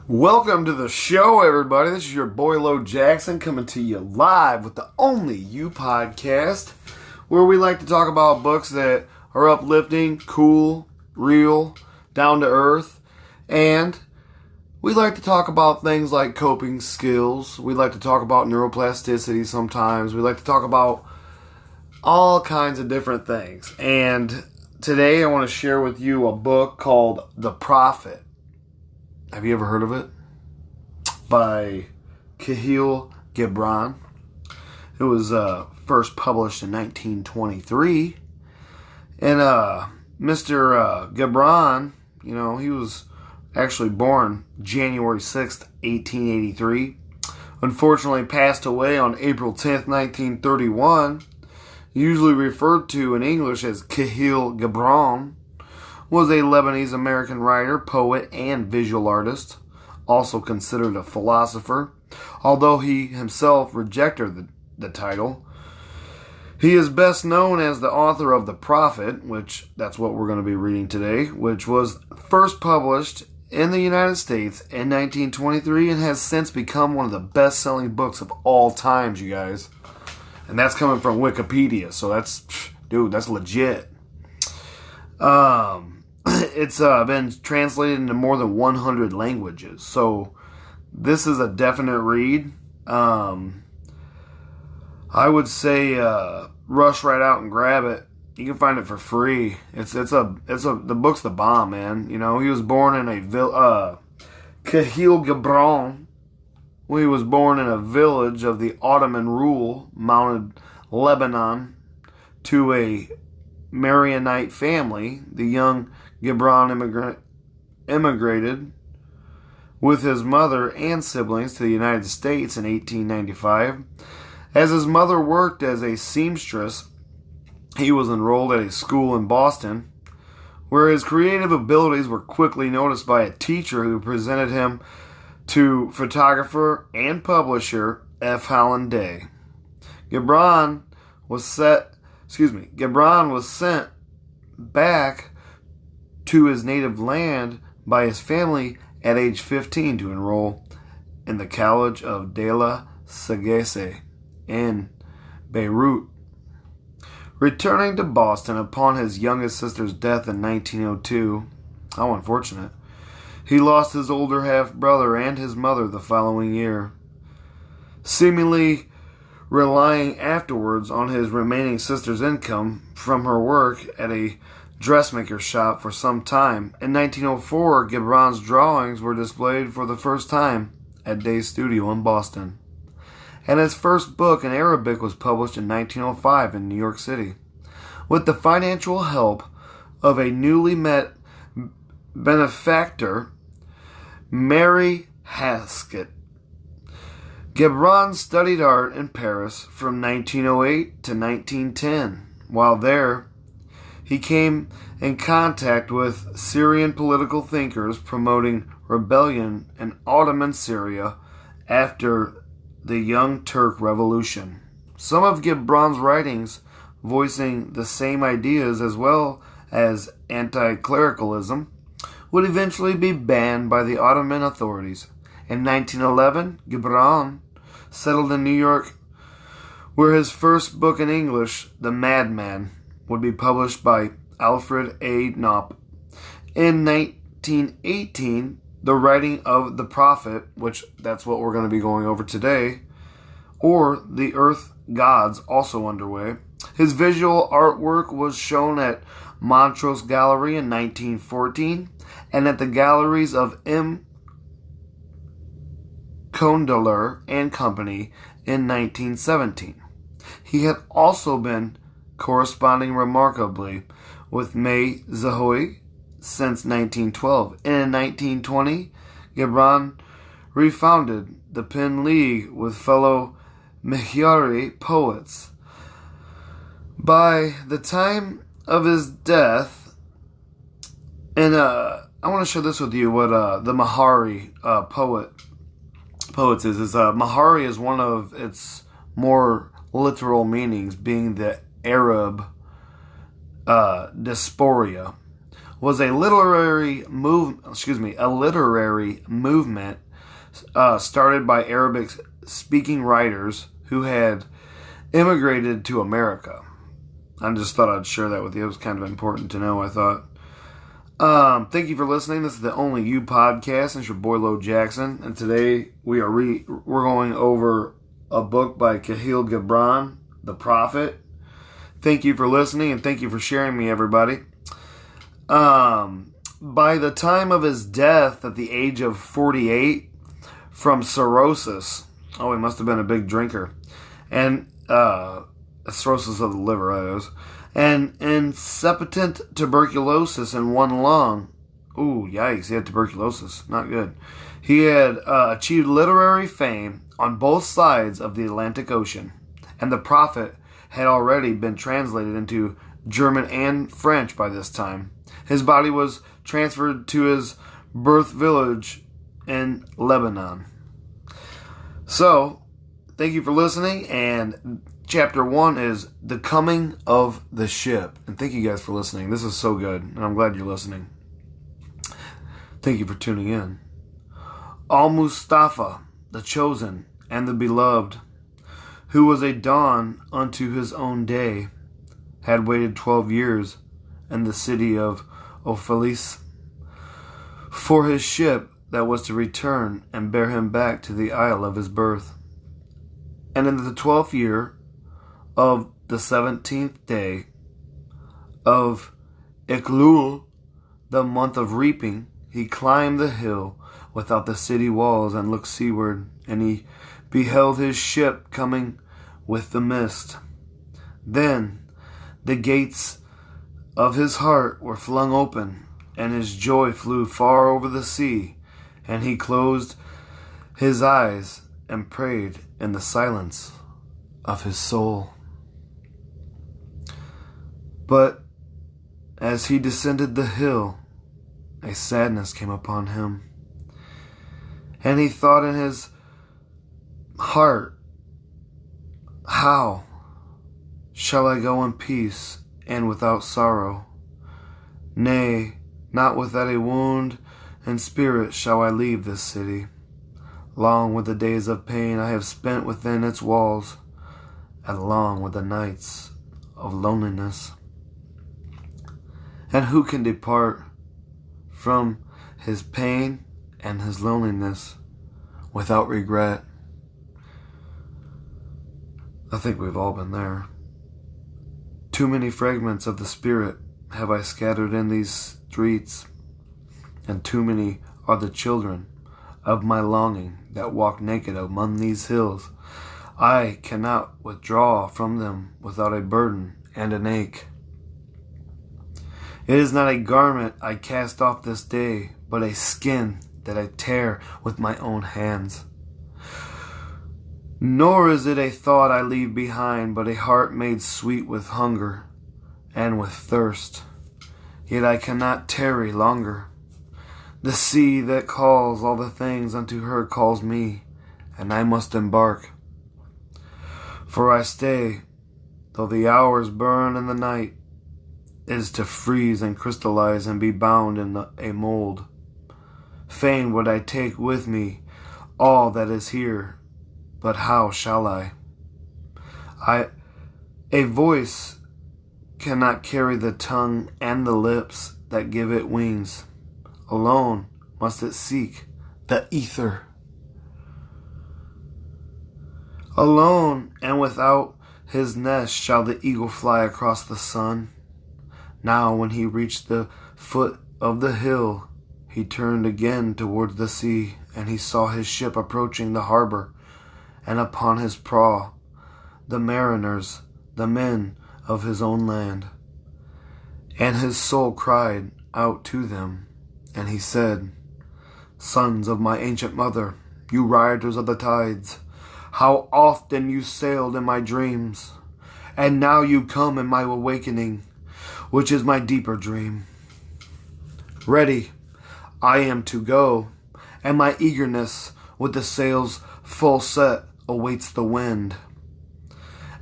Welcome to the show, everybody. This is your boy Lo Jackson coming to you live with the Only You podcast, where we like to talk about books that are uplifting, cool, real, down to earth, and we like to talk about things like coping skills. We like to talk about neuroplasticity sometimes. We like to talk about all kinds of different things. And today I want to share with you a book called The Prophet. Have you ever heard of it? By Kahlil Gibran. It was first published in 1923. And Mr. Gibran, he was actually born January 6th, 1883. Unfortunately passed away on April 10th, 1931. Usually referred to in English as Kahlil Gibran. Was a Lebanese-American writer, poet, and visual artist, also considered a philosopher, although he himself rejected the title. He is best known as the author of The Prophet, which that's what we're going to be reading today, which was first published in the United States in 1923 and has since become one of the best-selling books of all times, you guys. And that's coming from Wikipedia, so that's legit. It's been translated into more than 100 languages. So this is a definite read. I would say rush right out and grab it. You can find it for free. The book's the bomb, man. He was born in Kahlil Gibran. He was born in a village of the Ottoman rule, mounted Lebanon, to a Maronite family. The young Gibran immigrated with his mother and siblings to the United States in 1895. As his mother worked as a seamstress, he was enrolled at a school in Boston, where his creative abilities were quickly noticed by a teacher who presented him to photographer and publisher Alfred A. Gibran was sent back to his native land by his family at age 15 to enroll in the College of De La Sagesse in Beirut. Returning to Boston upon his youngest sister's death in 1902, how unfortunate, he lost his older half-brother and his mother the following year. Seemingly relying afterwards on his remaining sister's income from her work at a dressmaker shop for some time. In 1904, Gibran's drawings were displayed for the first time at Day's Studio in Boston, and his first book in Arabic was published in 1905 in New York City. With the financial help of a newly met benefactor, Mary Haskett, Gibran studied art in Paris from 1908 to 1910. While there, he came in contact with Syrian political thinkers promoting rebellion in Ottoman Syria after the Young Turk Revolution. Some of Gibran's writings voicing the same ideas as well as anti-clericalism would eventually be banned by the Ottoman authorities. In 1911, Gibran settled in New York, where his first book in English, The Madman, would be published by Alfred A. Knopf. In 1918, the writing of The Prophet, which that's what we're going to be going over today, or The Earth Gods, also underway. His visual artwork was shown at Montrose Gallery in 1914 and at the galleries of M. Condoler and Company in 1917. He had also been corresponding remarkably with May Zahoui since 1912. And in 1920, Gibran refounded the Pen League with fellow Mehari poets. By the time of his death, and I want to share this with you, what the Mehari poets is Mehari is one of its more literal meanings, being the Arab dysphoria, was a literary movement started by Arabic-speaking writers who had immigrated to America. I just thought I'd share that with you. It was kind of important to know, I thought. Thank you for listening. This is the Only You podcast. It's your boy Lo Jackson, and today we're going over a book by Kahlil Gibran, The Prophet. Thank you for listening, and thank you for sharing me, everybody. By the time of his death at the age of 48 from cirrhosis, he must have been a big drinker, and cirrhosis of the liver, that is, and incipient tuberculosis in one lung. Ooh, yikes, he had tuberculosis. Not good. He had achieved literary fame on both sides of the Atlantic Ocean, and The Prophet had already been translated into German and French by this time. His body was transferred to his birth village in Lebanon. So, thank you for listening, and Chapter 1 is The Coming of the Ship. And thank you guys for listening. This is so good, and I'm glad you're listening. Thank you for tuning in. Al-Mustafa, the chosen and the beloved, who was a dawn unto his own day, had waited 12 years in the city of Ophelis for his ship that was to return and bear him back to the isle of his birth. And in the 12th year of the 17th day of Elul, the month of reaping, he climbed the hill without the city walls and looked seaward, and he beheld his ship coming with the mist. Then the gates of his heart were flung open, and his joy flew far over the sea, and he closed his eyes and prayed in the silence of his soul. But as he descended the hill, a sadness came upon him, and he thought in his heart, how shall I go in peace and without sorrow? Nay, not without a wound in spirit shall I leave this city. Long were the days of pain I have spent within its walls, and long were the nights of loneliness. And who can depart from his pain and his loneliness without regret? I think we've all been there. Too many fragments of the spirit have I scattered in these streets, and too many are the children of my longing that walk naked among these hills. I cannot withdraw from them without a burden and an ache. It is not a garment I cast off this day, but a skin that I tear with my own hands. Nor is it a thought I leave behind, but a heart made sweet with hunger and with thirst. Yet I cannot tarry longer. The sea that calls all the things unto her calls me, and I must embark. For I stay, though the hours burn in the night, is to freeze and crystallize and be bound in a mold. Fain would I take with me all that is here, but how shall I? A voice cannot carry the tongue and the lips that give it wings. Alone must it seek the ether. Alone and without his nest shall the eagle fly across the sun. Now when he reached the foot of the hill, he turned again towards the sea, and he saw his ship approaching the harbor, and upon his prow the mariners, the men of his own land. And his soul cried out to them, and he said, Sons of my ancient mother, you riders of the tides, how often you sailed in my dreams, and now you come in my awakening, which is my deeper dream. Ready I am to go, and my eagerness with the sails full set awaits the wind.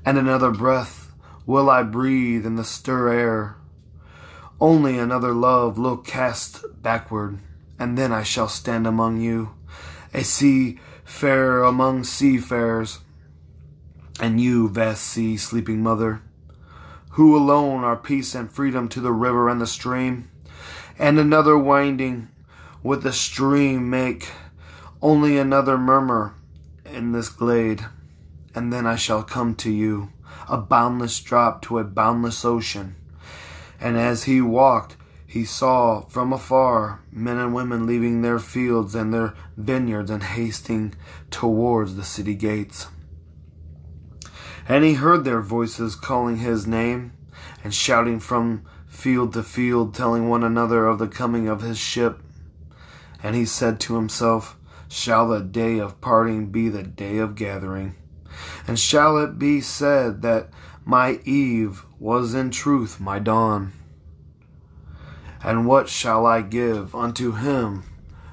And another breath will I breathe in the stir air. Only another love look cast backward, and then I shall stand among you, a seafarer among seafarers, and you, vast sea, sleeping mother, who alone are peace and freedom to the river and the stream, and another winding with the stream make only another murmur in this glade, and then I shall come to you, a boundless drop to a boundless ocean. And as he walked, he saw from afar men and women leaving their fields and their vineyards and hasting towards the city gates. And he heard their voices calling his name and shouting from field to field, telling one another of the coming of his ship. And he said to himself, shall the day of parting be the day of gathering? And shall it be said that my eve was in truth my dawn? And what shall I give unto him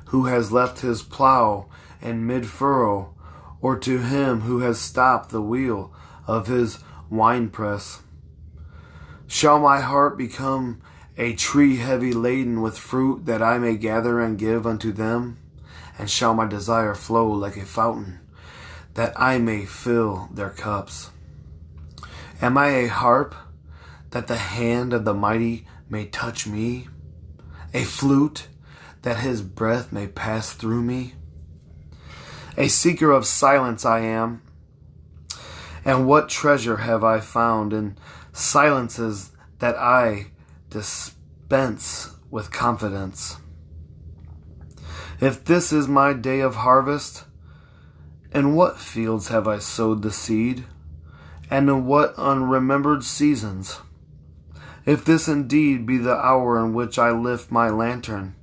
who has left his plow in mid-furrow, or to him who has stopped the wheel of his winepress? Shall my heart become a tree heavy laden with fruit, that I may gather and give unto them? And shall my desire flow like a fountain, that I may fill their cups? Am I a harp, that the hand of the mighty may touch me? A flute, that his breath may pass through me? A seeker of silence I am, and what treasure have I found in silences that I dispense with confidence? If this is my day of harvest, in what fields have I sowed the seed, and in what unremembered seasons? If this indeed be the hour in which I lift my lantern,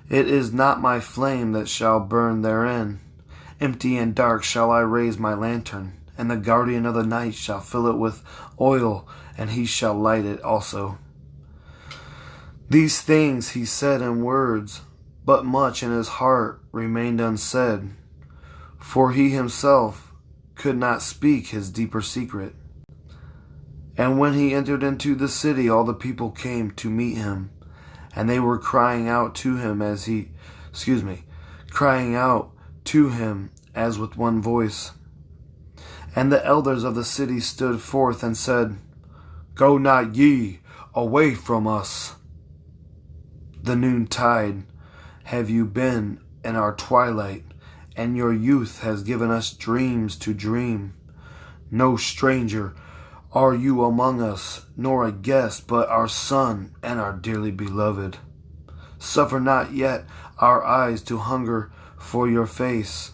it is not my flame that shall burn therein. Empty and dark shall I raise my lantern, and the guardian of the night shall fill it with oil, and he shall light it also. These things he said in words, but much in his heart remained unsaid, for he himself could not speak his deeper secret. And when he entered into the city, all the people came to meet him, and they were crying out to him as with one voice. And the elders of the city stood forth and said, Go not ye away from us. The noontide have you been in our twilight, and your youth has given us dreams to dream. No stranger are you among us, nor a guest, but our son and our dearly beloved. Suffer not yet our eyes to hunger for your face.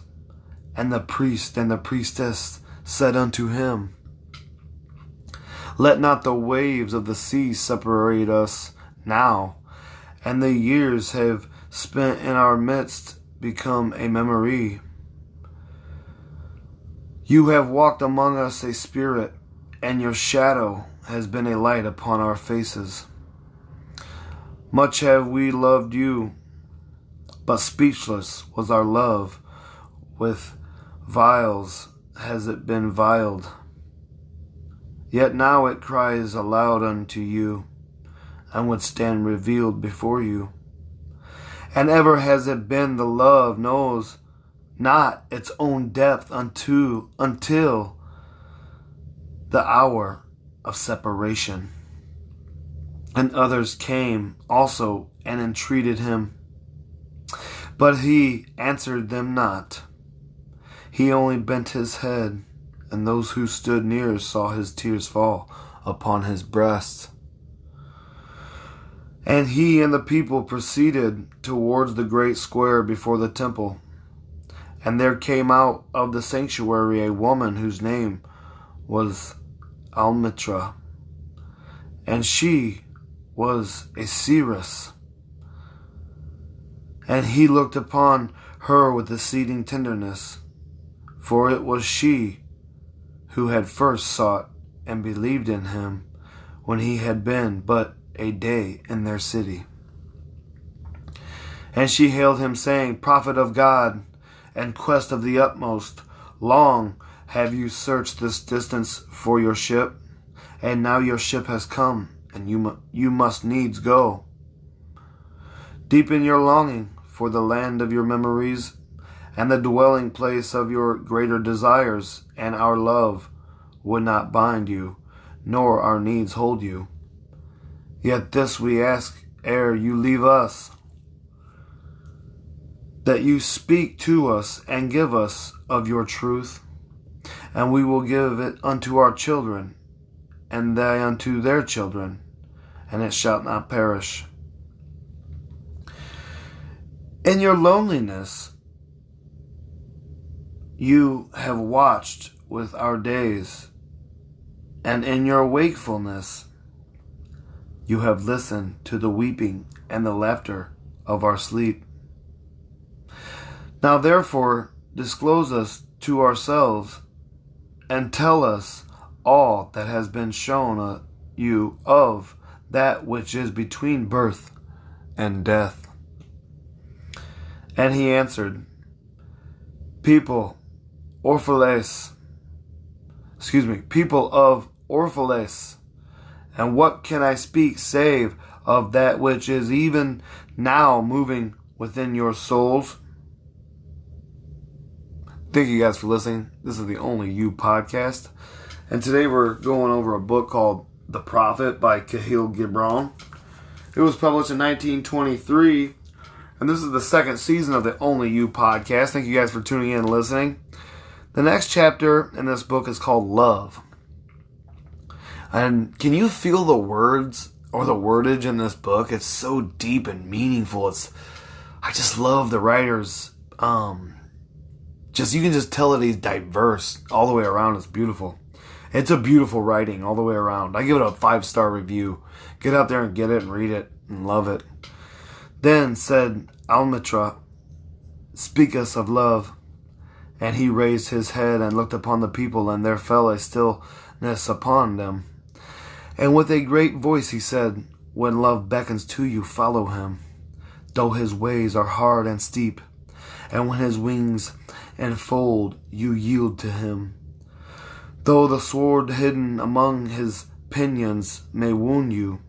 And the priest and the priestess said unto him, Let not the waves of the sea separate us now, and the years have spent in our midst become a memory. You have walked among us a spirit, and your shadow has been a light upon our faces. Much have we loved you, but speechless was our love. With vials has it been vialed. Yet now it cries aloud unto you, and would stand revealed before you. And ever has it been the love knows not its own depth until the hour of separation. And others came also and entreated him, but he answered them not. He only bent his head, and those who stood near saw his tears fall upon his breast. And he and the people proceeded towards the great square before the temple. And there came out of the sanctuary a woman whose name was Almitra, and she was a seeress. And he looked upon her with exceeding tenderness, for it was she who had first sought and believed in him when he had been but a day in their city. And she hailed him, saying, Prophet of God, and quest of the utmost, long have you searched this distance for your ship, and now your ship has come, and you must needs go. Deepen your longing for the land of your memories and the dwelling place of your greater desires, and our love would not bind you, nor our needs hold you. Yet this we ask ere you leave us, that you speak to us and give us of your truth, and we will give it unto our children, and they unto their children, and it shall not perish. In your loneliness, you have watched with our days, and in your wakefulness, you have listened to the weeping and the laughter of our sleep. Now therefore, disclose us to ourselves, and tell us all that has been shown you of that which is between birth and death. And he answered, people of Orphalus, and what can I speak save of that which is even now moving within your souls? Thank you guys for listening. This is the Only You podcast. And today we're going over a book called The Prophet by Kahlil Gibran. It was published in 1923. And this is the second season of the Only You podcast. Thank you guys for tuning in and listening. The next chapter in this book is called Love. And can you feel the words or the wordage in this book? It's so deep and meaningful. I just love the writers. You can just tell that he's diverse all the way around. It's beautiful. It's a beautiful writing all the way around. I give it a 5-star review. Get out there and get it and read it and love it. Then said Almitra, speak us of love. And he raised his head and looked upon the people, and there fell a stillness upon them. And with a great voice he said, when love beckons to you, follow him, though his ways are hard and steep. And when his wings enfold, you yield to him. Though the sword hidden among his pinions may wound you,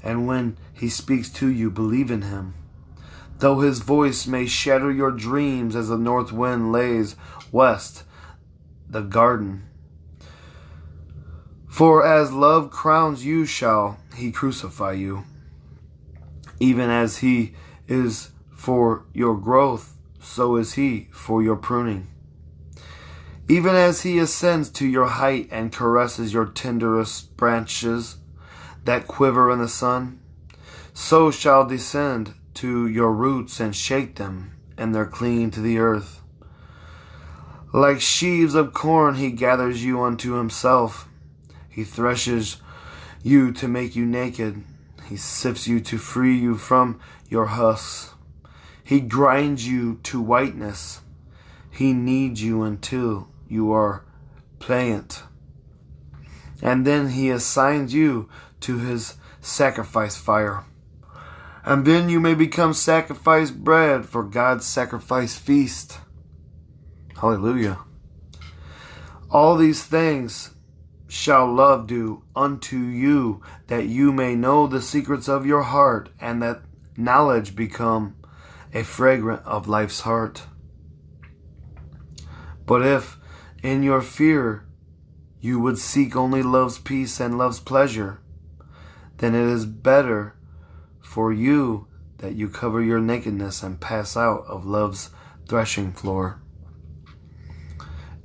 and when he speaks to you, believe in him. Though his voice may shatter your dreams as the north wind lays west the garden. For as love crowns you, shall he crucify you. Even as he is for your growth, so is he for your pruning. Even as he ascends to your height and caresses your tenderest branches that quiver in the sun, so shall descend to your roots and shake them, and they're clean to the earth. Like sheaves of corn he gathers you unto himself. He threshes you to make you naked. He sifts you to free you from your husks. He grinds you to whiteness. He kneads you until you are pliant. And then he assigns you to his sacrifice fire. And then you may become sacrifice bread for God's sacrifice feast. Hallelujah. All these things shall love do unto you, that you may know the secrets of your heart, and that knowledge become a fragrance of life's heart. But if in your fear you would seek only love's peace and love's pleasure, then it is better for you that you cover your nakedness and pass out of love's threshing floor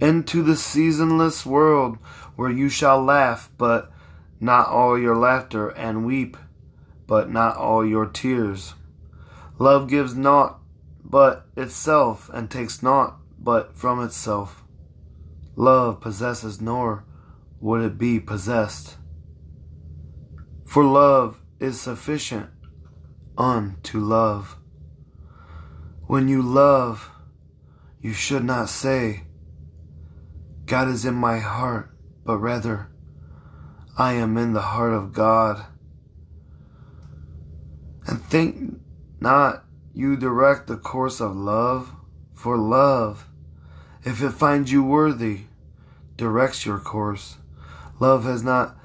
into the seasonless world, where you shall laugh, but not all your laughter, and weep, but not all your tears. Love gives naught but itself, and takes naught but from itself. Love possesses, nor would it be possessed. For love is sufficient unto love. When you love, you should not say, God is in my heart, but rather, I am in the heart of God. And think not you direct the course of love, for love, if it finds you worthy, directs your course. Love has not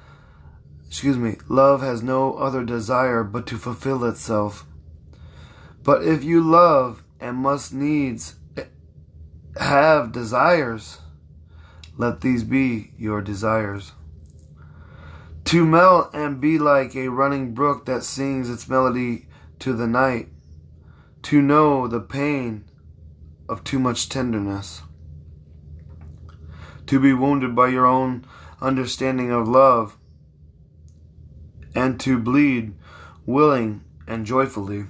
love has no other desire but to fulfill itself. But if you love and must needs have desires, let these be your desires. To melt and be like a running brook that sings its melody to the night. To know the pain of too much tenderness. To be wounded by your own understanding of love. And to bleed willing and joyfully.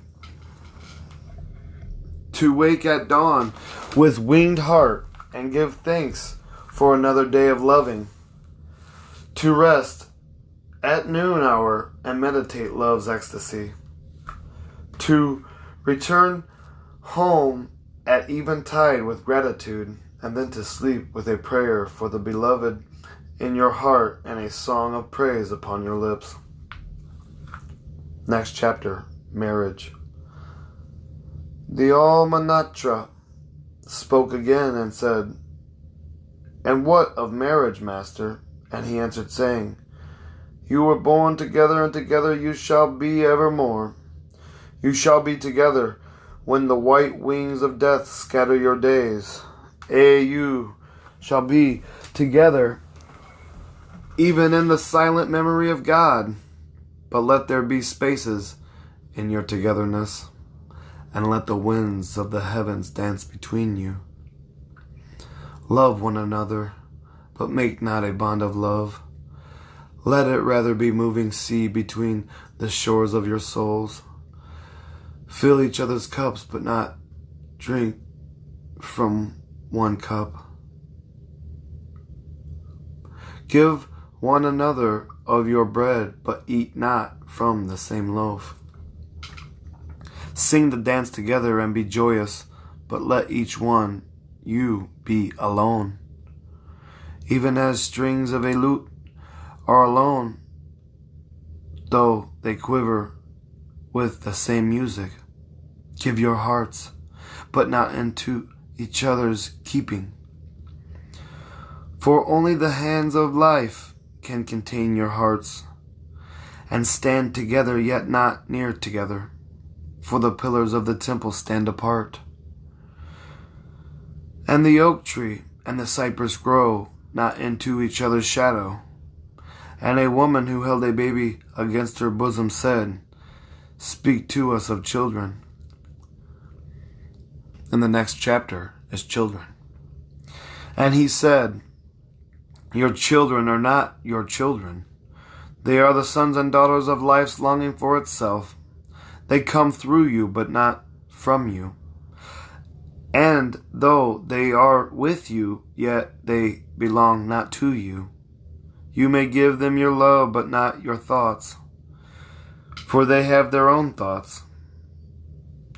To wake at dawn with winged heart and give thanks for another day of loving. To rest at noon hour and meditate love's ecstasy. To return home at eventide with gratitude, and then to sleep with a prayer for the beloved in your heart and a song of praise upon your lips. Next chapter, marriage. The Almanatra spoke again and said, "And what of marriage, master?" And he answered, saying, "You were born together, and together you shall be evermore. You shall be together when the white wings of death scatter your days. You shall be together even in the silent memory of God. But let there be spaces in your togetherness, and let the winds of the heavens dance between you. Love one another, but make not a bond of love. Let it rather be moving sea between the shores of your souls. Fill each other's cups, but not drink from one cup. Give one another of your bread, but eat not from the same loaf. Sing the dance together and be joyous, but let each one you be alone. Even as strings of a lute are alone, though they quiver with the same music. Give your hearts, but not into each other's keeping. For only the hands of life can contain your hearts, and stand together yet not near together. For the pillars of the temple stand apart, and the oak tree and the cypress grow not into each other's shadow. And a woman who held a baby against her bosom said, "Speak to us of children." And the next chapter is children. And he said, "Your children are not your children. They are the sons and daughters of life's longing for itself. They come through you, but not from you. And though they are with you, yet they belong not to you. You may give them your love, but not your thoughts, for they have their own thoughts.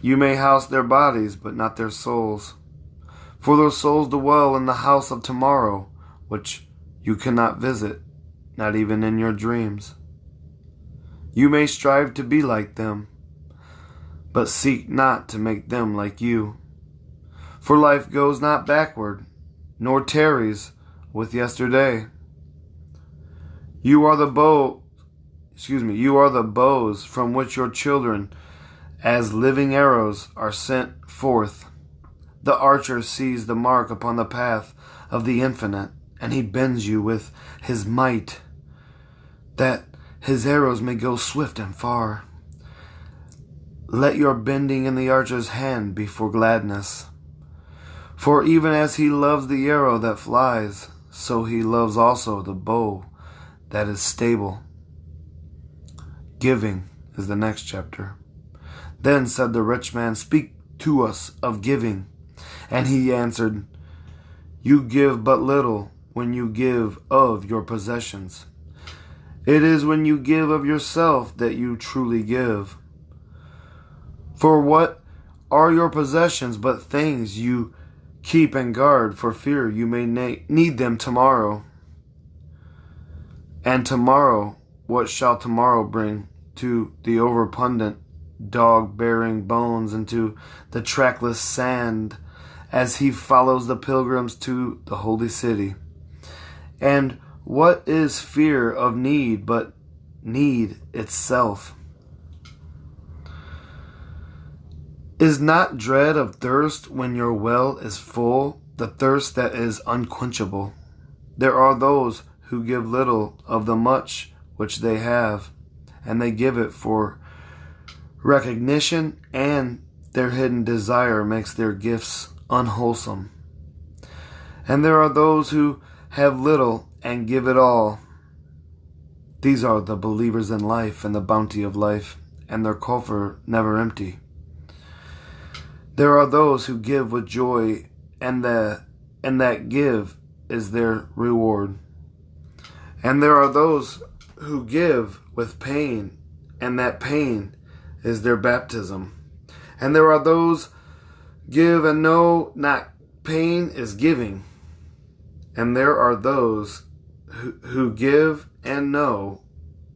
You may house their bodies, but not their souls, for their souls dwell in the house of tomorrow, which you cannot visit, not even in your dreams. You may strive to be like them, but seek not to make them like you. For life goes not backward, nor tarries with yesterday. You are the bows from which your children, as living arrows, are sent forth. The archer sees the mark upon the path of the infinite, and he bends you with his might, that his arrows may go swift and far. Let your bending in the archer's hand be for gladness. For even as he loves the arrow that flies, so he loves also the bow that is stable. Giving is the next chapter. Then said the rich man, "Speak to us of giving." And he answered, "You give but little when you give of your possessions. It is when you give of yourself that you truly give. For what are your possessions but things you keep and guard for fear you may need them tomorrow? And tomorrow, what shall tomorrow bring to the overabundant dog bearing bones into the trackless sand as he follows the pilgrims to the holy city? And what is fear of need but need itself. Is not dread of thirst when your well is full, the thirst that is unquenchable? There are those who give little of the much which they have, and they give it for recognition, and their hidden desire makes their gifts unwholesome. And there are those who have little and give it all. These are the believers in life and the bounty of life, and their coffer never empty. There are those who give with joy, and that give is their reward. And there are those who give with pain, and that pain is their baptism. And there are those give and know not pain is giving. And there are those who give and know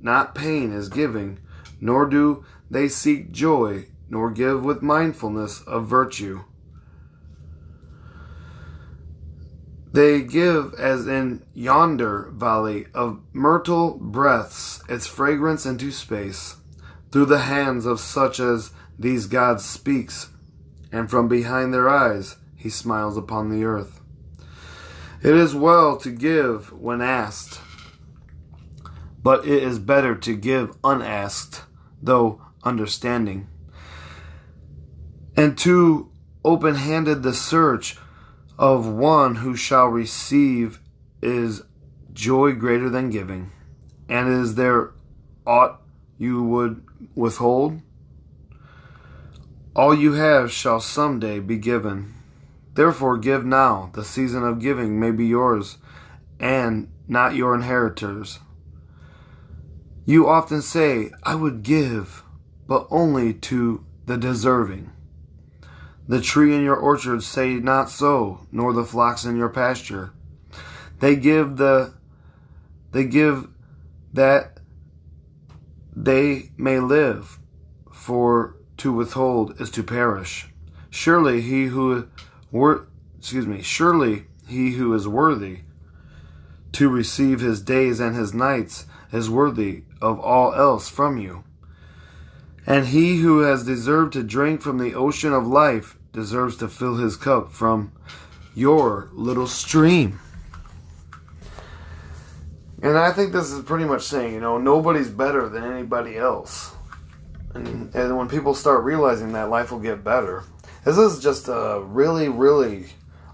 not pain is giving, nor do they seek joy, nor give with mindfulness of virtue. They give as in yonder valley of myrtle breaths its fragrance into space. Through the hands of such as these God speaks, and from behind their eyes he smiles upon the earth. It is well to give when asked, but it is better to give unasked, though understanding. And too open-handed the search of one who shall receive is joy greater than giving. And is there aught you would withhold? All you have shall someday be given. Therefore give now, the season of giving may be yours, and not your inheritors. You often say, I would give, but only to the deserving. The tree in your orchard say not so, nor the flocks in your pasture. They give that they may live, for to withhold is to perish. Surely he who is worthy to receive his days and his nights is worthy of all else from you. And he who has deserved to drink from the ocean of life deserves to fill his cup from your little stream. And I think this is pretty much saying, nobody's better than anybody else. And when people start realizing that, life will get better. This is just a really, really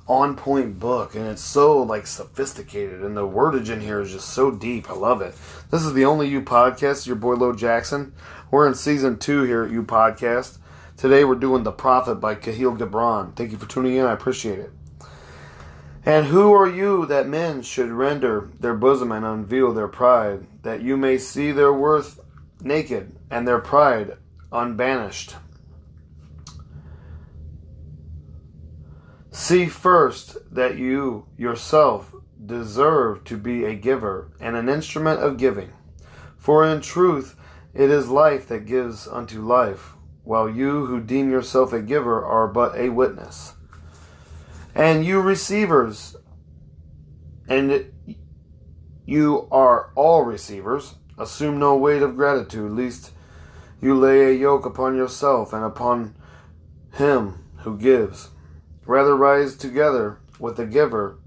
on-point book, and it's so sophisticated, and the wordage in here is just so deep. I love it. This is the Only You Podcast, your boy Lo Jackson. We're in Season 2 here at You Podcast. Today we're doing The Prophet by Kahlil Gibran. Thank you for tuning in. I appreciate it. And who are you that men should render their bosom and unveil their pride, that you may see their worth naked and their pride unbanished? See first that you yourself deserve to be a giver and an instrument of giving. For in truth it is life that gives unto life, while you who deem yourself a giver are but a witness. And you receivers, and you are all receivers, assume no weight of gratitude, lest you lay a yoke upon yourself and upon him who gives. Rather rise together with the giver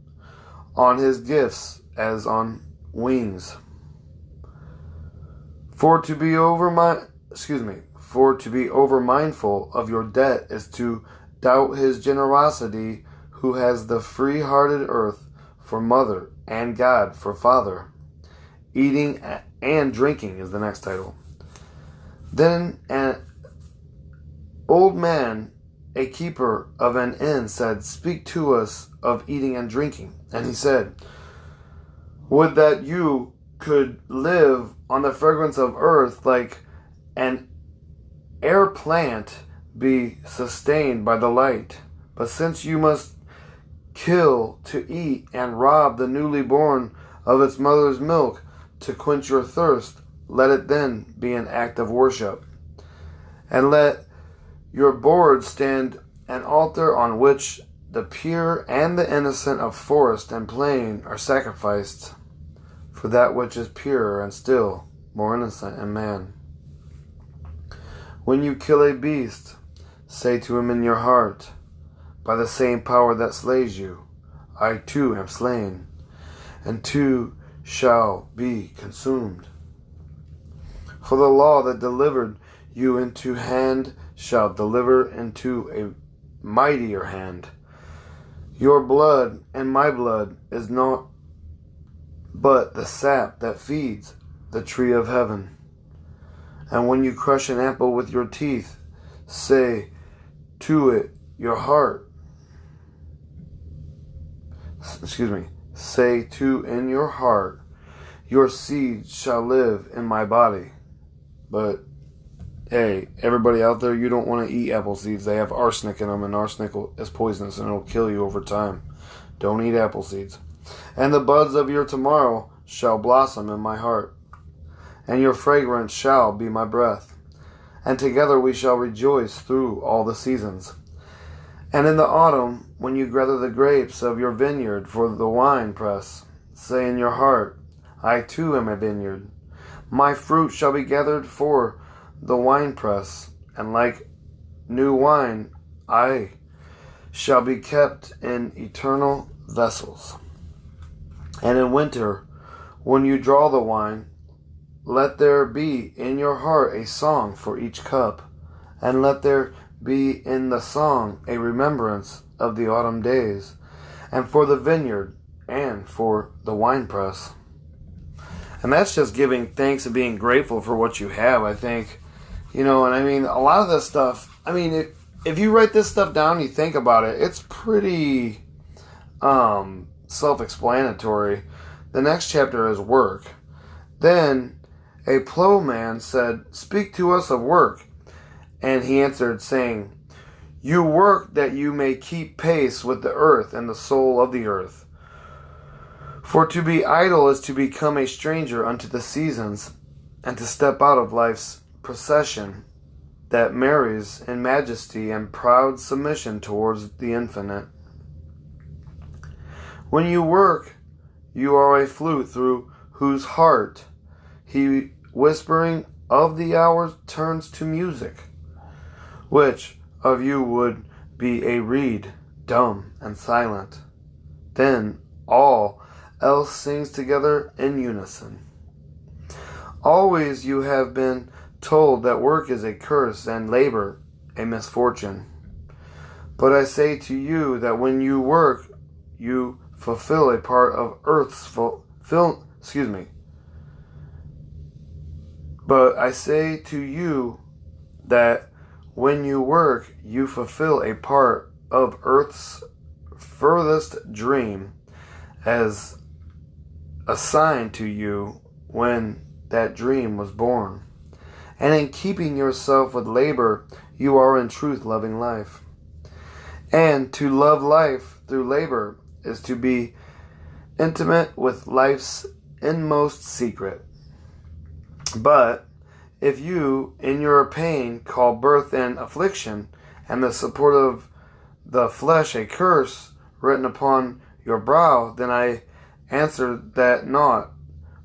on his gifts as on wings. For to be over mindful of your debt is to doubt his generosity, who has the free-hearted earth for mother and God for father. Eating and drinking is the next title. Then an old man, a keeper of an inn, said, Speak to us of eating and drinking. And he said, Would that you could live on the fragrance of earth like an air plant be sustained by the light. But since you must kill to eat and rob the newly born of its mother's milk to quench your thirst, let it then be an act of worship. And let your board stand an altar on which the pure and the innocent of forest and plain are sacrificed for that which is pure and still more innocent and man. When you kill a beast, say to him in your heart, by the same power that slays you, I too am slain, and too shall be consumed. For the law that delivered you into hand shall deliver into a mightier hand. Your blood and my blood is not but the sap that feeds the tree of heaven. And when you crush an apple with your teeth, say to it your heart, say to in your heart, your seed shall live in my body. But hey, everybody out there, you don't want to eat apple seeds. They have arsenic in them, and arsenic is poisonous, and it'll kill you over time. Don't eat apple seeds. And the buds of your tomorrow shall blossom in my heart, and your fragrance shall be my breath. And together we shall rejoice through all the seasons. And in the autumn, when you gather the grapes of your vineyard for the wine press, say in your heart, I too am a vineyard. My fruit shall be gathered for the winepress, and like new wine I shall be kept in eternal vessels. And in winter, when you draw the wine, let there be in your heart a song for each cup, and let there be in the song a remembrance of the autumn days, and for the vineyard, and for the winepress. And that's just giving thanks and being grateful for what you have, I think. You know, and I mean, a lot of this stuff, I mean, if you write this stuff down and you think about it, it's pretty self-explanatory. The next chapter is work. Then a plowman said, Speak to us of work. And he answered, saying, You work that you may keep pace with the earth and the soul of the earth. For to be idle is to become a stranger unto the seasons, and to step out of life's procession that marries in majesty and proud submission towards the infinite. When you work, you are a flute through whose heart he whispering of the hours turns to music. Which of you would be a reed, dumb and silent? Then all else sings together in unison. Always you have been told that work is a curse and labor a misfortune. But I say to you that when you work, you fulfill a part of earth's But I say to you that when you work, you fulfill a part of earth's furthest dream as assigned to you when that dream was born. And in keeping yourself with labor, you are in truth loving life. And to love life through labor is to be intimate with life's inmost secret. But if you, in your pain, call birth an affliction, and the support of the flesh a curse written upon your brow, then I answer that not,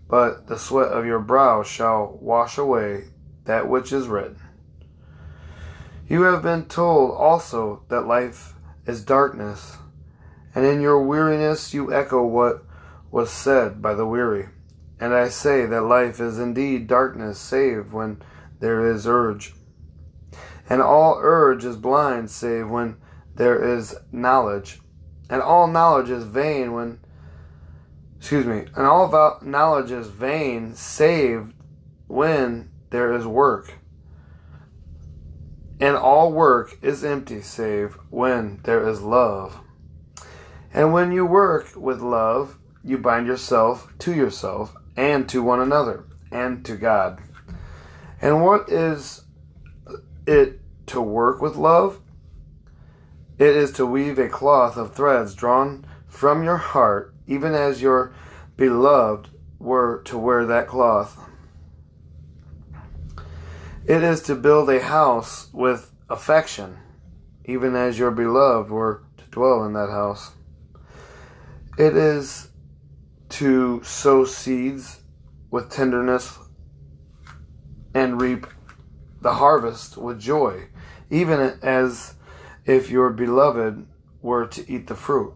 but the sweat of your brow shall wash away that which is written. You have been told also that life is darkness, and in your weariness you echo what was said by the weary. And I say that life is indeed darkness, save when there is urge. And all urge is blind, save when there is knowledge. And all knowledge is vain and all knowledge is vain, save when there is work. And all work is empty, save when there is love. And when you work with love, you bind yourself and to one another, and to God. And what is it to work with love? It is to weave a cloth of threads drawn from your heart, even as your beloved were to wear that cloth. It is to build a house with affection, even as your beloved were to dwell in that house. It is to sow seeds with tenderness and reap the harvest with joy, even as if your beloved were to eat the fruit.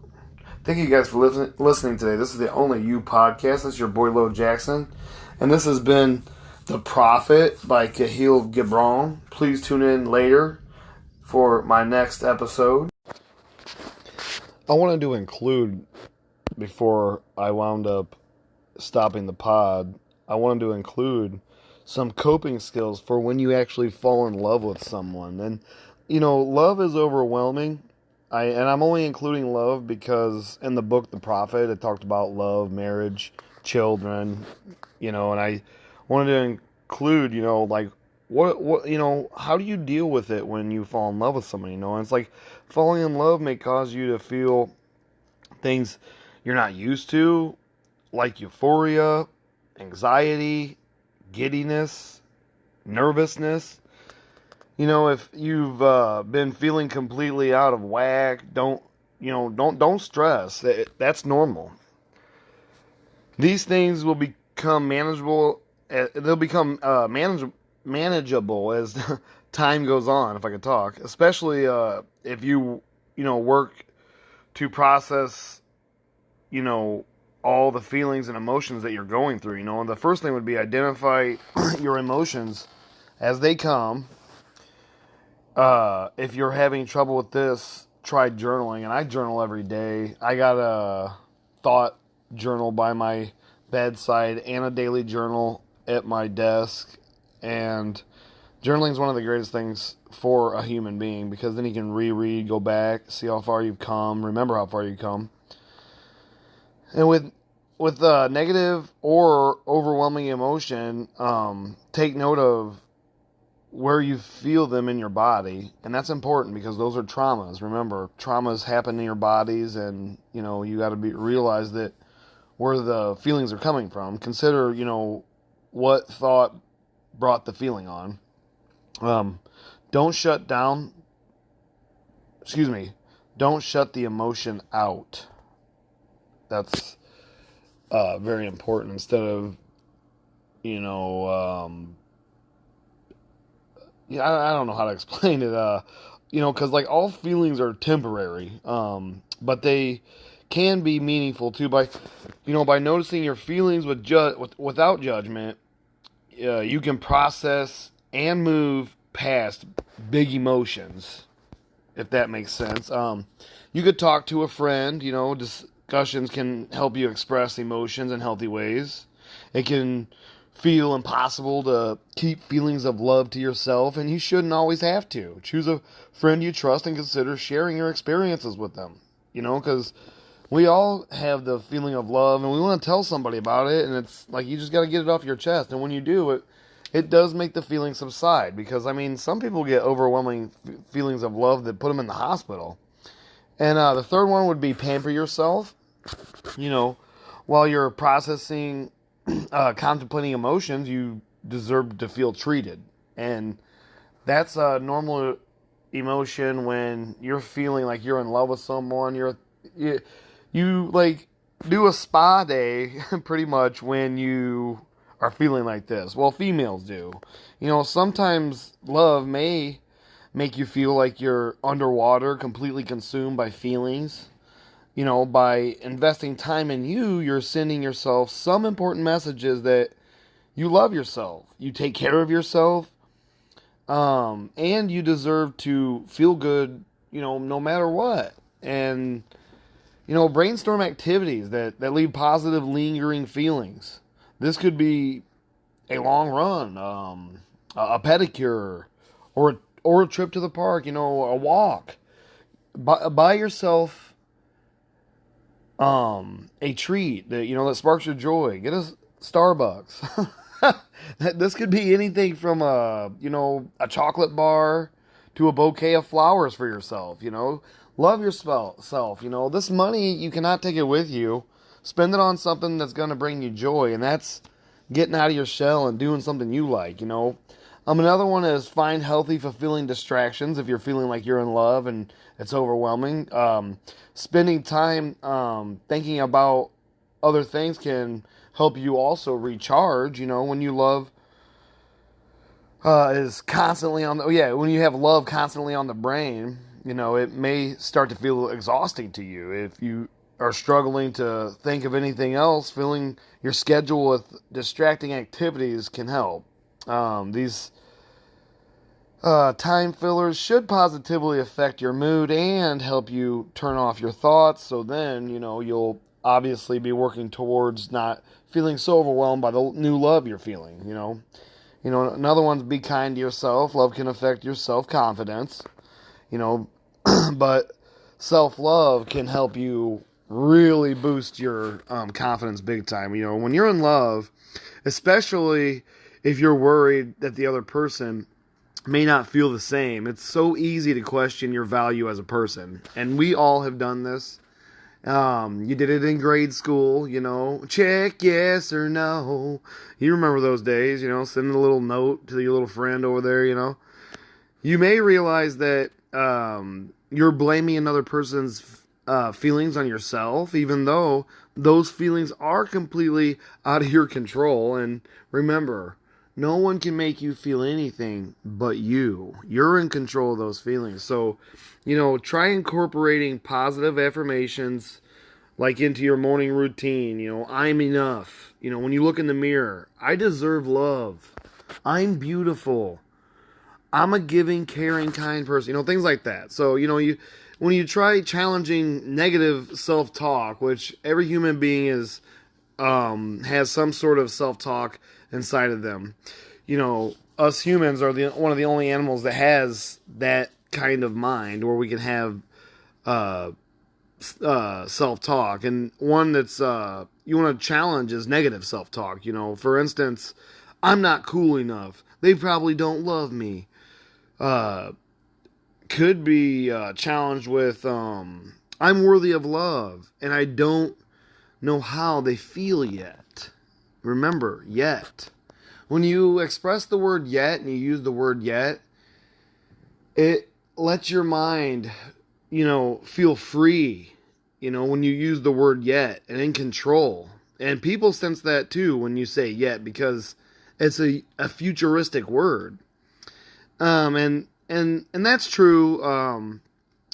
Thank you guys for listening today. This is the Only You podcast. This is your boy Lo Jackson, and this has been The Prophet by Kahlil Gibran. Please tune in later for my next episode. I wanted to include, before I wound up stopping the pod, I wanted to include some coping skills for when you actually fall in love with someone. And, love is overwhelming. And I'm only including love because in the book The Prophet, it talked about love, marriage, children, and I wanted to include, what how do you deal with it when you fall in love with somebody, and it's like falling in love may cause you to feel things you're not used to, like euphoria, anxiety, giddiness, nervousness. If you've been feeling completely out of whack, don't stress. That's normal. These things will become manageable. They'll become manageable as time goes on, if I could talk. Especially if you work to process all the feelings and emotions that you're going through. And the first thing would be identify your emotions as they come. If you're having trouble with this, try journaling. And I journal every day. I got a thought journal by my bedside and a daily journal at my desk. And journaling is one of the greatest things for a human being, because then you can reread, go back, see how far you've come, remember how far you've come. And with negative or overwhelming emotion, take note of where you feel them in your body. And that's important because those are traumas. Remember, traumas happen in your bodies, and you got to realize that where the feelings are coming from. Consider what thought brought the feeling on. Don't shut the emotion out. That's very important. Instead of I don't know how to explain it, because all feelings are temporary, but they can be meaningful too. By noticing your feelings without judgment, you can process and move past big emotions, if that makes sense. You could talk to a friend. Discussions can help you express emotions in healthy ways. It can feel impossible to keep feelings of love to yourself, and you shouldn't always have to. Choose a friend you trust and consider sharing your experiences with them. Because we all have the feeling of love, and we want to tell somebody about it, and it's like you just got to get it off your chest. And when you do, it does make the feeling subside, because, some people get overwhelming feelings of love that put them in the hospital. And the third one would be pamper yourself. While you're processing, contemplating emotions, you deserve to feel treated. And that's a normal emotion when you're feeling like you're in love with someone. You like do a spa day pretty much when you are feeling like this. Well, females do. Sometimes love may make you feel like you're underwater, completely consumed by feelings. By investing time in you, you're sending yourself some important messages that you love yourself, you take care of yourself, and you deserve to feel good, no matter what. And, brainstorm activities that leave positive, lingering feelings. This could be a long run, a pedicure, or a trip to the park, a walk. Buy yourself a treat that sparks your joy. Get a Starbucks. This could be anything from a chocolate bar to a bouquet of flowers for yourself. Love yourself. This money, you cannot take it with you. Spend it on something that's going to bring you joy, and that's getting out of your shell and doing something you like. Another one is find healthy, fulfilling distractions if you're feeling like you're in love and it's overwhelming. Spending time thinking about other things can help you also recharge. When you love is constantly on the, when you have love constantly on the brain, it may start to feel exhausting to you. If you are struggling to think of anything else, filling your schedule with distracting activities can help. These time fillers should positively affect your mood and help you turn off your thoughts. So then, you'll obviously be working towards not feeling so overwhelmed by the new love you're feeling. Another one's be kind to yourself. Love can affect your self-confidence, but self-love can help you really boost your confidence big time. When you're in love, especially if you're worried that the other person may not feel the same, it's so easy to question your value as a person. And we all have done this. You did it in grade school, check yes or no. You remember those days, sending a little note to your little friend over there, You may realize that you're blaming another person's feelings on yourself, even though those feelings are completely out of your control. And remember, no one can make you feel anything but you. You're in control of those feelings. So, try incorporating positive affirmations like into your morning routine. I'm enough. When you look in the mirror, I deserve love. I'm beautiful. I'm a giving, caring, kind person. Things like that. So, when you try challenging negative self-talk, which every human being has some sort of self-talk inside of them. Us humans are one of the only animals that has that kind of mind where we can have self-talk. And one that's you want to challenge is negative self-talk. For instance, I'm not cool enough. They probably don't love me. Could be challenged with I'm worthy of love and I don't know how they feel yet. Remember, yet. When you express the word yet and you use the word yet, it lets your mind, feel free, when you use the word yet and in control. And people sense that too when you say yet because it's a futuristic word. And that's true.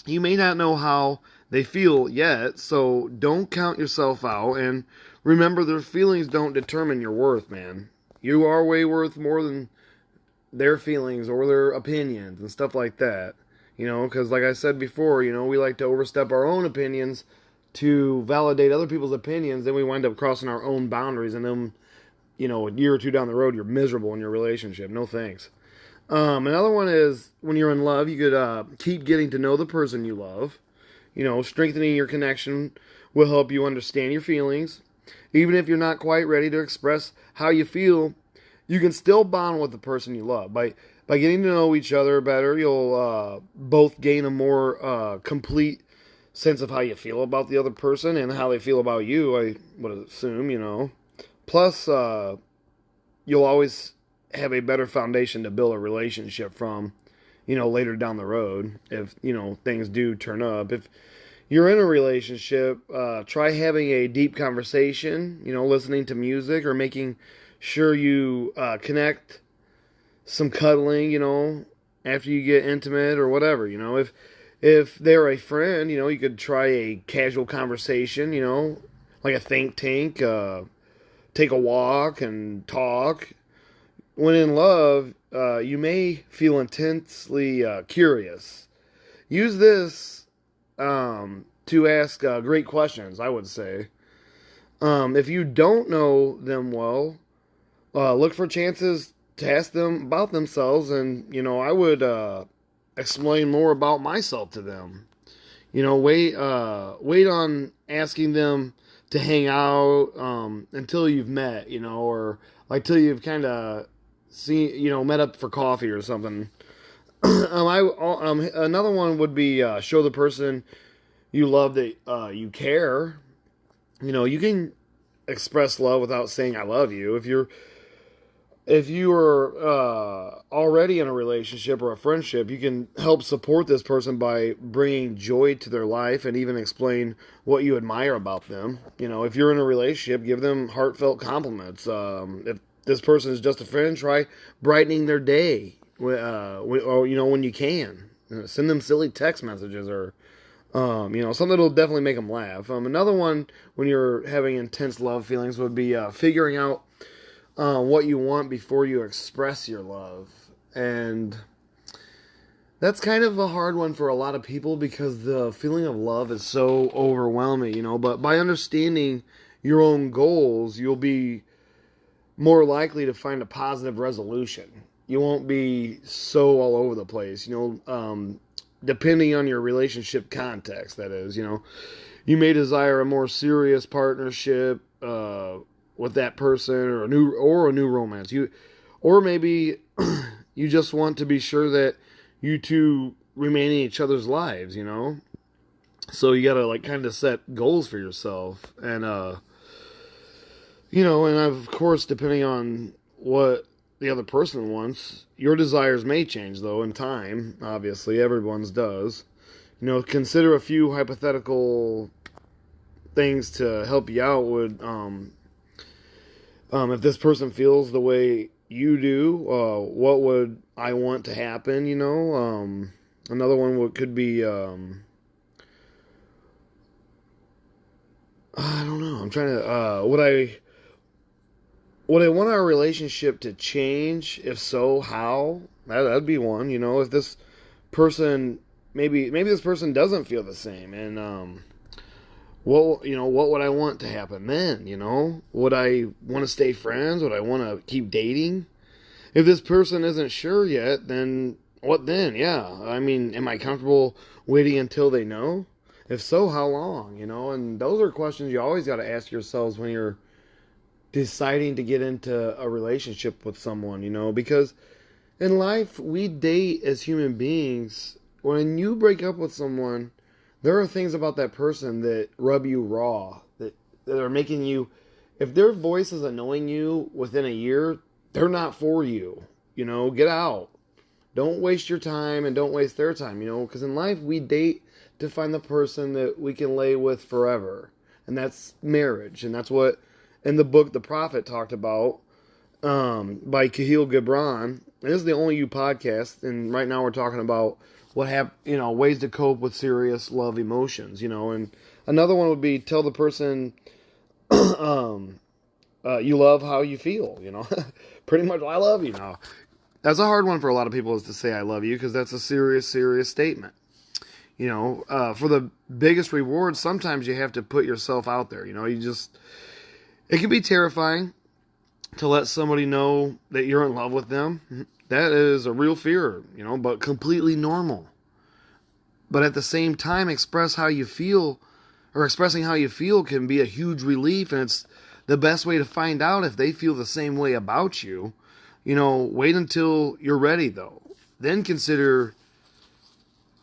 You may not know how they feel yet, so don't count yourself out. And remember, their feelings don't determine your worth, man. You are way worth more than their feelings or their opinions and stuff like that. Because like I said before, we like to overstep our own opinions to validate other people's opinions. Then we wind up crossing our own boundaries. And then, a year or two down the road, you're miserable in your relationship. No thanks. Another one is when you're in love, you could keep getting to know the person you love. Strengthening your connection will help you understand your feelings. Even if you're not quite ready to express how you feel, you can still bond with the person you love. By getting to know each other better, you'll both gain a more complete sense of how you feel about the other person and how they feel about you, I would assume, Plus, you'll always have a better foundation to build a relationship from, later down the road if, things do turn up. If you're in a relationship, try having a deep conversation, listening to music or making sure you connect, some cuddling, after you get intimate or whatever, if they're a friend, you could try a casual conversation, like a think tank, take a walk and talk. When in love, you may feel intensely curious. Use this to ask great questions, I would say. If you don't know them well, look for chances to ask them about themselves, and I would explain more about myself to them. Wait on asking them to hang out until you've met, or like till you've kind of met up for coffee or something. Another one would be show the person you love that you care. You can express love without saying I love you. If you are already in a relationship or a friendship, you can help support this person by bringing joy to their life and even explain what you admire about them. If you're in a relationship, give them heartfelt compliments. this person is just a friend, try brightening their day, when you can. Send them silly text messages or something that'll definitely make them laugh. Another one when you're having intense love feelings would be figuring out what you want before you express your love. And that's kind of a hard one for a lot of people because the feeling of love is so overwhelming, But by understanding your own goals, you'll be more likely to find a positive resolution. You won't be so all over the place, depending on your relationship context, that is, You may desire a more serious partnership with that person or a new romance. Or maybe you just want to be sure that you two remain in each other's lives, So you gotta kind of set goals for yourself, and and of course, depending on what the other person wants, your desires may change though in time. Obviously, everyone's does. Consider a few hypothetical things to help you out. Would if this person feels the way you do, what would I want to happen? Another one could be, I don't know. I'm trying to. Would I want our relationship to change? If so, how? That'd be one. If this person maybe this person doesn't feel the same, and what would I want to happen then? Would I want to stay friends? Would I want to keep dating? If this person isn't sure yet, then what then? Yeah, am I comfortable waiting until they know? If so, how long? And those are questions you always got to ask yourselves when you're deciding to get into a relationship with someone, because in life, we date as human beings. When you break up with someone, there are things about that person that rub you raw, that are making you, if their voice is annoying you within a year, they're not for you. Get out. Don't waste your time and don't waste their time, because in life, we date to find the person that we can lay with forever. And that's marriage. And that's what, in the book The Prophet talked about, by Kahlil Gibran. And this is the Only You podcast. And right now we're talking about ways to cope with serious love emotions, And another one would be tell the person you love how you feel, Pretty much, I love you now. That's a hard one for a lot of people, is to say I love you, because that's a serious statement. For the biggest reward, sometimes you have to put yourself out there. It can be terrifying to let somebody know that you're in love with them. That is a real fear, but completely normal. But at the same time, expressing how you feel can be a huge relief, and it's the best way to find out if they feel the same way about you. Wait until you're ready, though. Then consider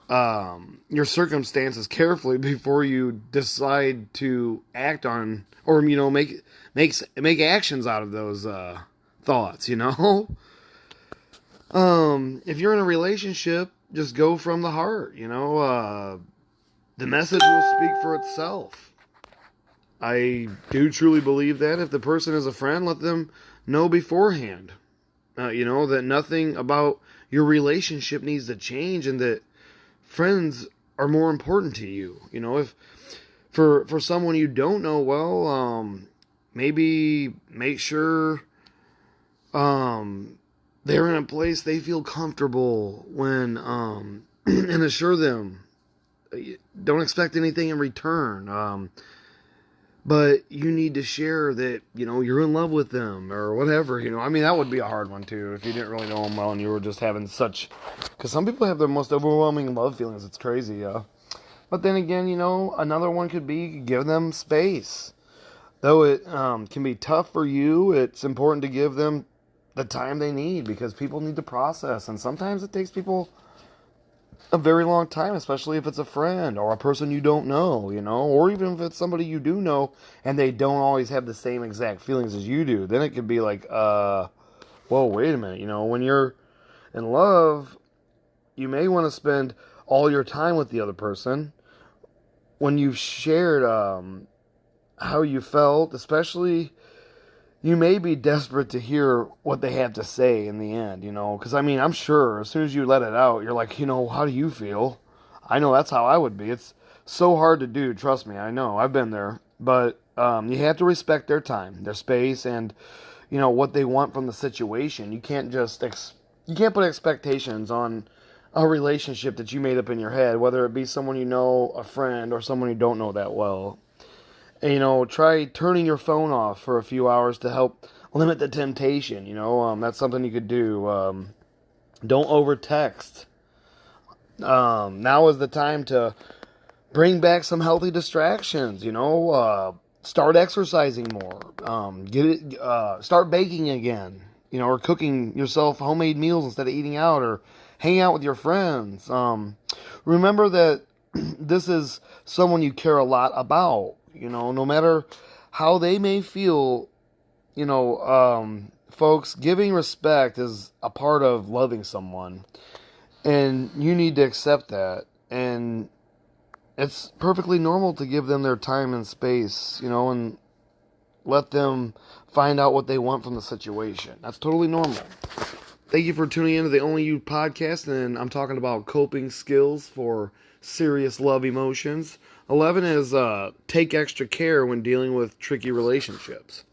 your circumstances carefully before you decide to act on, or make actions out of those thoughts. If you're in a relationship, just go from the heart. The message will speak for itself. I do truly believe that. If the person is a friend, let them know beforehand, that nothing about your relationship needs to change, and that friends are more important to you. If for someone you don't know well, maybe make sure they're in a place they feel comfortable when, and assure them, don't expect anything in return. But you need to share that, you're in love with them or whatever, that would be a hard one too, if you didn't really know them well and you were just having because some people have their most overwhelming love feelings. It's crazy, But then again, another one could be give them space. Though it can be tough for you, it's important to give them the time they need, because people need to process, and sometimes it takes people a very long time, especially if it's a friend or a person you don't know, or even if it's somebody you do know and they don't always have the same exact feelings as you do. Then it could be like, whoa, wait a minute, when you're in love, you may want to spend all your time with the other person. When you've shared how you felt, especially, you may be desperate to hear what they have to say in the end, you know, because I mean, I'm sure as soon as you let it out, you're like, you know, how do you feel? I know that's how I would be. It's so hard to do, trust me, I know, I've been there, but you have to respect their time, their space, and, you know, what they want from the situation. You can't just, you can't put expectations on a relationship that you made up in your head, whether it be someone you know, a friend, or someone you don't know that well. And, you know, try turning your phone off for a few hours to help limit the temptation, you know, that's something you could do. Don't over text. Now is the time to bring back some healthy distractions, you know, start exercising more, start baking again, you know, or cooking yourself homemade meals instead of eating out, or hang out with your friends. Remember that this is someone you care a lot about, you know, no matter how they may feel, you know, folks, giving respect is a part of loving someone, and you need to accept that, and it's perfectly normal to give them their time and space, you know, and let them find out what they want from the situation. That's totally normal. Thank you for tuning in to the Only You podcast, and I'm talking about coping skills for serious love emotions. 11 is take extra care when dealing with tricky relationships.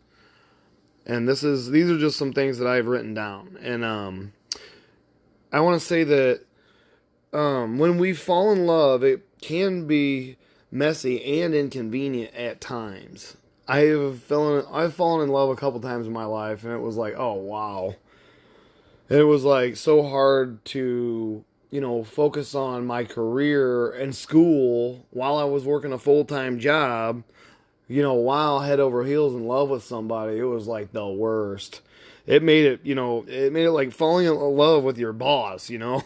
And these are just some things that I've written down. And I want to say that when we fall in love, it can be messy and inconvenient at times. I've fallen in love a couple times in my life, and it was like, oh wow. It was like so hard to, you know, focus on my career and school while I was working a full-time job, you know, while head over heels in love with somebody. It was like the worst. It made it like falling in love with your boss, you know,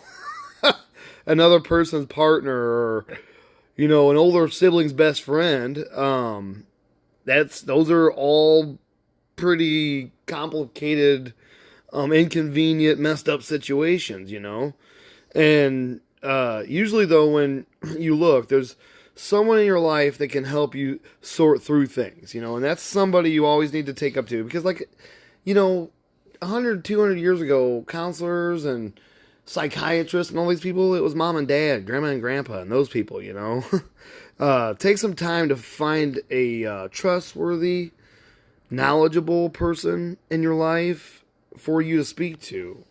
another person's partner, or, you know, an older sibling's best friend. Those are all pretty complicated, inconvenient, messed up situations, you know. And usually, though, when you look, there's someone in your life that can help you sort through things, you know, and that's somebody you always need to take up to, because, like, you know, 100, 200 years ago, counselors and psychiatrists and all these people, it was mom and dad, grandma and grandpa, and those people, you know. Take some time to find a trustworthy, knowledgeable person in your life for you to speak to.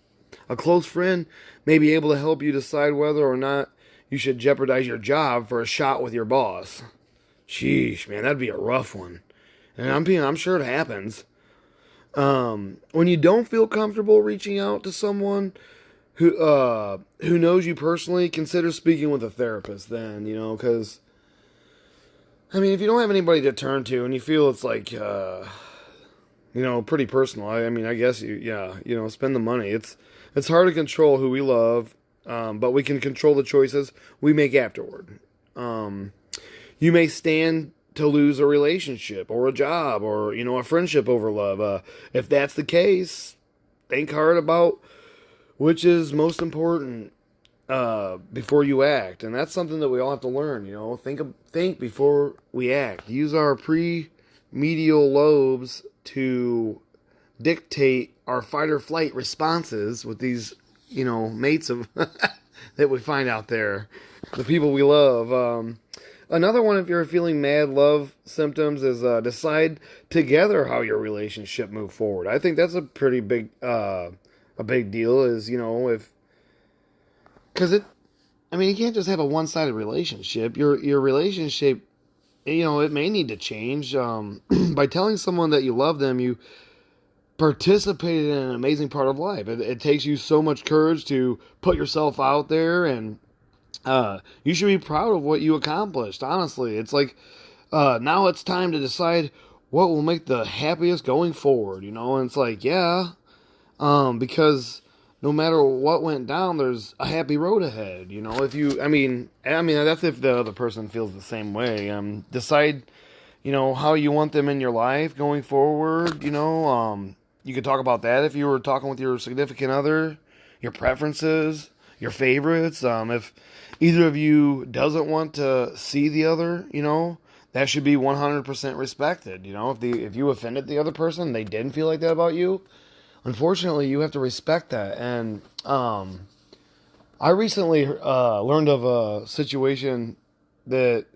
A close friend may be able to help you decide whether or not you should jeopardize your job for a shot with your boss. Sheesh, man, that'd be a rough one. And I'm sure it happens. When you don't feel comfortable reaching out to someone who knows you personally, consider speaking with a therapist then, you know, because, I mean, if you don't have anybody to turn to and you feel it's like, you know, pretty personal, I mean, I guess you know, spend the money. It's hard to control who we love, but we can control the choices we make afterward. You may stand to lose a relationship or a job or, you know, a friendship over love. If that's the case, think hard about which is most important before you act. And that's something that we all have to learn, you know. Think before we act. Use our pre-medial lobes to dictate our fight or flight responses with these, you know, mates of that we find out there, the people we love. Another one, if you're feeling mad love symptoms, is decide together how your relationship move forward. I think that's a pretty big deal. Is, you know, because you can't just have a one-sided relationship. Your relationship, you know, it may need to change. By telling someone that you love them, you participated in an amazing part of life. It takes you so much courage to put yourself out there, and you should be proud of what you accomplished. Honestly, it's like now it's time to decide what will make the happiest going forward. You know, and it's like, yeah, because no matter what went down, there's a happy road ahead. You know, I mean, that's if the other person feels the same way. Decide, you know, how you want them in your life going forward. You know, you could talk about that if you were talking with your significant other, your preferences, your favorites. If either of you doesn't want to see the other, you know, that should be 100% respected. If you offended the other person, they didn't feel like that about you, unfortunately, you have to respect that. And I recently learned of a situation that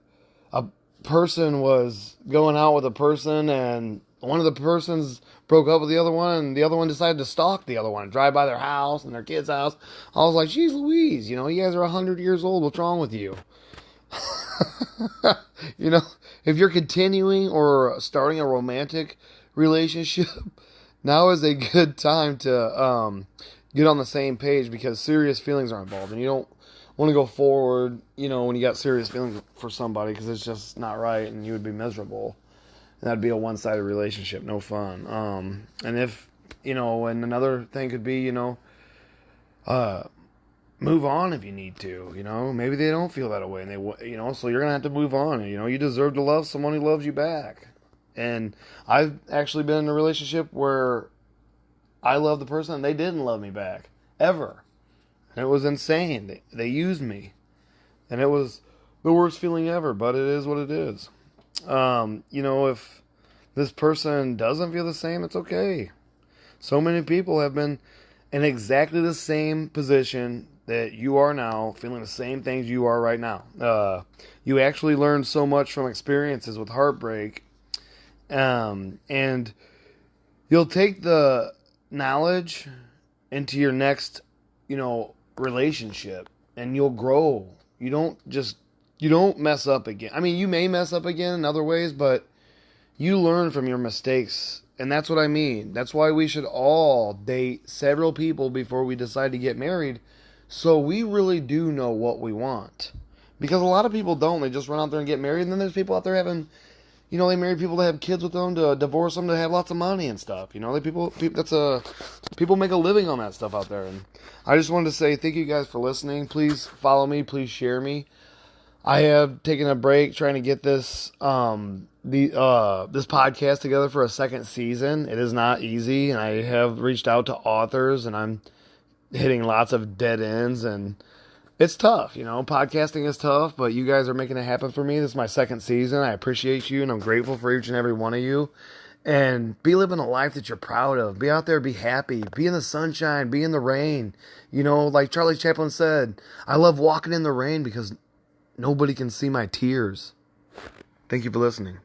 a person was going out with a person, and one of the persons broke up with the other one, and the other one decided to stalk the other one and drive by their house and their kid's house. I was like, geez Louise, you guys are 100 years old. What's wrong with you? If you're continuing or starting a romantic relationship, now is a good time to get on the same page, because serious feelings are involved, and you don't want to go forward, when you got serious feelings for somebody, because it's just not right, and you would be miserable. And that'd be a one-sided relationship, no fun. And if, and another thing could be, move on if you need to, maybe they don't feel that way, and they, so you're going to have to move on. You deserve to love someone who loves you back. And I've actually been in a relationship where I loved the person and they didn't love me back, ever. And it was insane. They used me. And it was the worst feeling ever, but it is what it is. If this person doesn't feel the same, it's okay. So many people have been in exactly the same position that you are now, feeling the same things you are right now. You actually learn so much from experiences with heartbreak. And you'll take the knowledge into your next, relationship, and you'll grow. You don't mess up again. I mean, you may mess up again in other ways, but you learn from your mistakes. And that's what I mean. That's why we should all date several people before we decide to get married, so we really do know what we want. Because a lot of people don't. They just run out there and get married, and then there's people out there having, they marry people to have kids with them, to divorce them, to have lots of money and stuff. People make a living on that stuff out there. And I just wanted to say thank you guys for listening. Please follow me. Please share me. I have taken a break trying to get this this podcast together for a second season. It is not easy, and I have reached out to authors, and I'm hitting lots of dead ends, and it's tough. Podcasting is tough, but you guys are making it happen for me. This is my second season. I appreciate you, and I'm grateful for each and every one of you. And be living a life that you're proud of. Be out there, be happy. Be in the sunshine, be in the rain. Like Charlie Chaplin said, I love walking in the rain because nobody can see my tears. Thank you for listening.